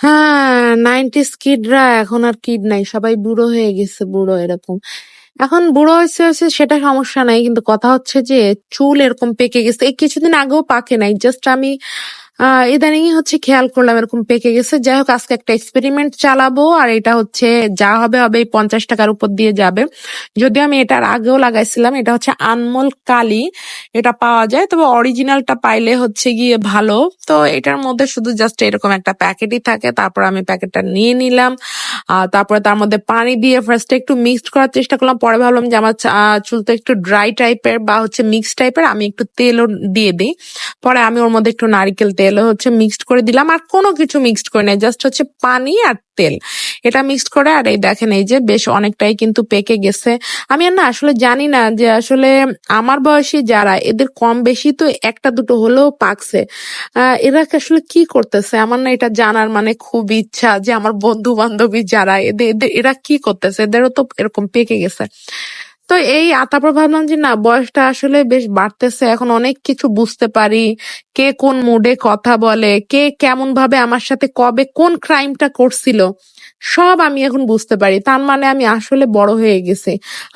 হ্যাঁ, 90s কিডরা এখন আর kid নাই, সবাই বুড়ো হয়ে গেছে, বুড়ো এরকম। এখন বুড়ো হয়েছে সেটা সমস্যা নাই, কিন্তু কথা হচ্ছে যে চুল এরকম পেকে গেছে। এই কিছুদিন আগেও পাকে নাই, জাস্ট আমি ইদানিং হচ্ছে খেয়াল করলাম এরকম পেকে গেছে। যাই হোক, আজকে একটা এক্সপেরিমেন্ট চালাবো, আর এটা হচ্ছে যা হবে হবে, এই 50 টাকার উপর দিয়ে যাবে। যদিও আমি এটার আগেও লাগাইছিলাম, এটা হচ্ছে আনমোল কালি, এটা পাওয়া যায়, তবে অরিজিনালটা পাইলে হচ্ছে গিয়ে ভালো। তো এটার মধ্যে শুধু জাস্ট এরকম একটা প্যাকেটই থাকে, তারপর আমি প্যাকেটটা নিয়ে নিলাম। তারপরে তার মধ্যে পানি দিয়ে ফার্স্টে একটু মিক্সড করার চেষ্টা করলাম, পরে ভাবলাম যে আমার চুল তো একটু ড্রাই টাইপের বা হচ্ছে মিক্স টাইপের, আমি একটু তেলও দিয়ে দিই। পরে আমি ওর মধ্যে একটু নারিকেল তেলও হচ্ছে মিক্সড করে দিলাম, আর কোনো কিছু মিক্সড করে নাই, জাস্ট হচ্ছে পানি আর তেল, এটা মিক্সড করে। আর এই দেখেন, এই যে বেশ অনেকটাই কিন্তু পেকে গেছে। আমি আর না আসলে জানি না যে আসলে আমার বয়সী যারা, এদের কম বেশি তো একটা দুটো হলেও পাকছে, এরা আসলে কি করতেছে, আমার না এটা জানার মানে খুব ইচ্ছা যে আমার বন্ধু বান্ধবী যারা, এরা কি করতেছে, এদেরও তো এরকম পেকে গেছে। তো তারপর ভাবলাম যে না, বয়সটা আসলে বেশ বাড়তেছে, এখন অনেক কিছু বুঝতে পারি, কে কোন মুডে কথা বলে, কে কেমন ভাবে আমার সাথে কবে কোন ক্রাইমটা করছিল, সব আমি এখন বুঝতে পারি। তার মানে আমি আসলে বড় হয়ে গেছি।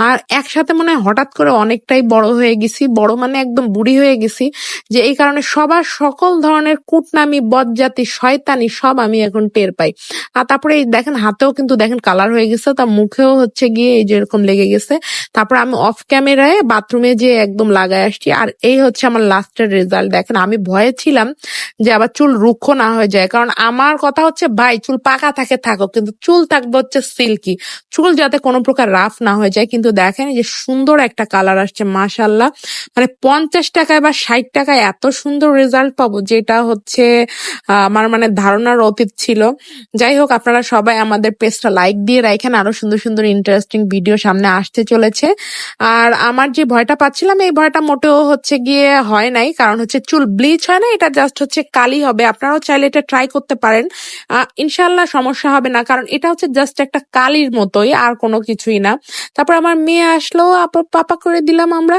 আর একসাথে মনে হয় হঠাৎ করে অনেকটাই বড় হয়ে গেছি, বড় মানে একদম বুড়ি হয়ে গেছি, যে এই কারণে সবার সকল ধরনের কুটনামি, বদজাতি, শয়তানি সব আমি এখন টের পাই। আর তারপরে এই দেখেন, হাতেও কিন্তু দেখেন কালার হয়ে গেছে, তার মুখেও হচ্ছে গিয়ে এই যে এরকম লেগে গেছে। তারপর আমি অফ ক্যামেরায় বাথরুমে যে একদম লাগাই আসছি, আর এই হচ্ছে আমার লাস্টের রেজাল্ট। দেখেন, আমি ভয়ে ছিলাম যে আবার চুল রুক্ষ না হয়ে যায়, কারণ আমার কথা হচ্ছে ভাই, চুল পাকা থাকে থাকো, কিন্তু চুল থাকবে হচ্ছে সিল্কি, চুল যাতে কোনো প্রকার রাফ না হয়ে যায়। কিন্তু দেখেন যে সুন্দর একটা কালার আসছে, মাশাল্লাহ। মানে 50 টাকায় বা 60 টাকায় এত সুন্দর রেজাল্ট পাবো, যেটা হচ্ছে আমার মানে ধারণার অতীত ছিল। যাই হোক, আপনারা সবাই আমাদের পেজটা লাইক দিয়ে রাখেন, আরো সুন্দর সুন্দর ইন্টারেস্টিং ভিডিও সামনে আসতে চলেছে। আর আমার যে ভয়টা পাচ্ছিলাম, এই ভয়টা মোটেও হচ্ছে গিয়ে হয় নাই, কারণ হচ্ছে চুল ব্লিচ হয় না, এটা জাস্ট হচ্ছে কালি হবে। আপনারাও চাইলে এটা ট্রাই করতে পারেন, ইনশাল্লাহ সমস্যা হবে না, কারণ এটা হচ্ছে জাস্ট একটা কালির মতোই, আর কোনো কিছুই না। তারপর আমার মেয়ে আসলো, আপা পাপা করে দিলাম আমরা।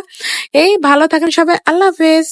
এই ভালো থাকেন সবাই, আল্লাহ হাফেজ।